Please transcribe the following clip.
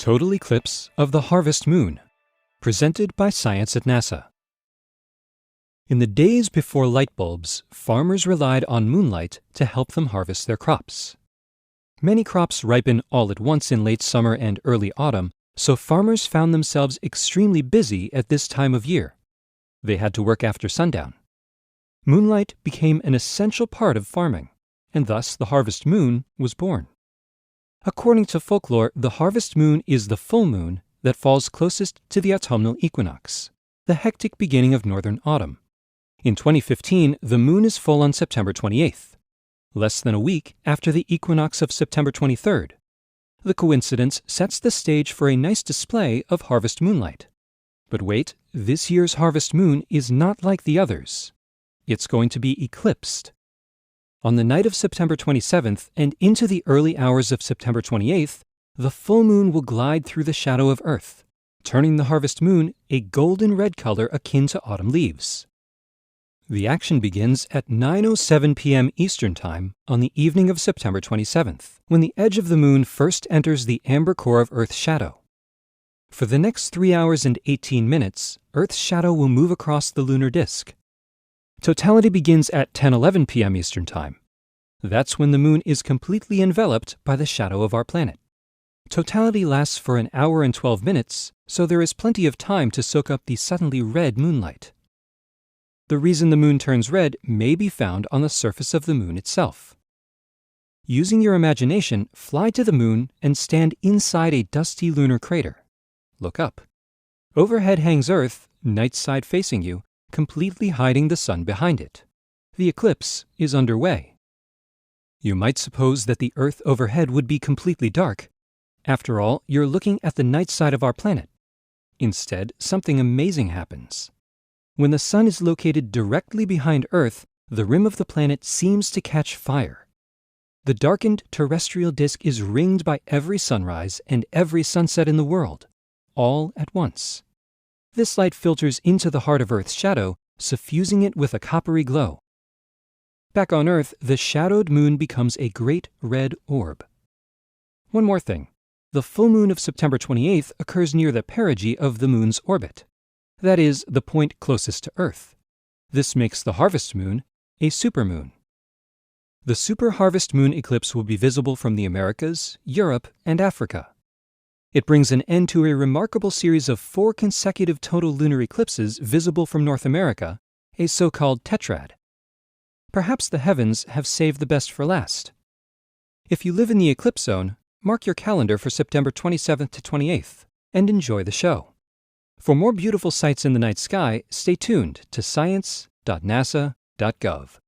Total eclipse of the harvest moon, presented by Science at NASA. In the days before light bulbs, farmers relied on moonlight to help them harvest their crops. Many crops ripen all at once in late summer and early autumn, so farmers found themselves extremely busy at this time of year. They had to work after sundown. Moonlight became an essential part of farming, and thus the harvest moon was born. According to folklore, the harvest moon is the full moon that falls closest to the autumnal equinox, the hectic beginning of northern autumn. In 2015, the moon is full on September 28th, less than a week after the equinox of September 23rd. The coincidence sets the stage for a nice display of harvest moonlight. But wait, this year's harvest moon is not like the others. It's going to be eclipsed. On the night of September 27th and into the early hours of September 28th, the full moon will glide through the shadow of Earth, turning the harvest moon a golden red color akin to autumn leaves. The action begins at 9:07 p.m. Eastern Time on the evening of September 27th, when the edge of the moon first enters the amber core of Earth's shadow. For the next 3 hours and 18 minutes, Earth's shadow will move across the lunar disk. Totality begins at 10:11 p.m. Eastern Time. That's when the moon is completely enveloped by the shadow of our planet. Totality lasts for an hour and 12 minutes, so there is plenty of time to soak up the suddenly red moonlight. The reason the moon turns red may be found on the surface of the moon itself. Using your imagination, fly to the moon and stand inside a dusty lunar crater. Look up. Overhead hangs Earth, night side facing you, completely hiding the sun behind it. The eclipse is underway. You might suppose that the Earth overhead would be completely dark. After all, you're looking at the night side of our planet. Instead, something amazing happens. When the sun is located directly behind Earth, the rim of the planet seems to catch fire. The darkened terrestrial disk is ringed by every sunrise and every sunset in the world, all at once. This light filters into the heart of Earth's shadow, suffusing it with a coppery glow. Back on Earth, the shadowed moon becomes a great red orb. One more thing. The full moon of September 28th occurs near the perigee of the moon's orbit. That is, the point closest to Earth. This makes the harvest moon a supermoon. The super harvest moon eclipse will be visible from the Americas, Europe, and Africa. It brings an end to a remarkable series of 4 consecutive total lunar eclipses visible from North America, a so-called tetrad. Perhaps the heavens have saved the best for last. If you live in the eclipse zone, mark your calendar for September 27th to 28th and enjoy the show. For more beautiful sights in the night sky, stay tuned to science.nasa.gov.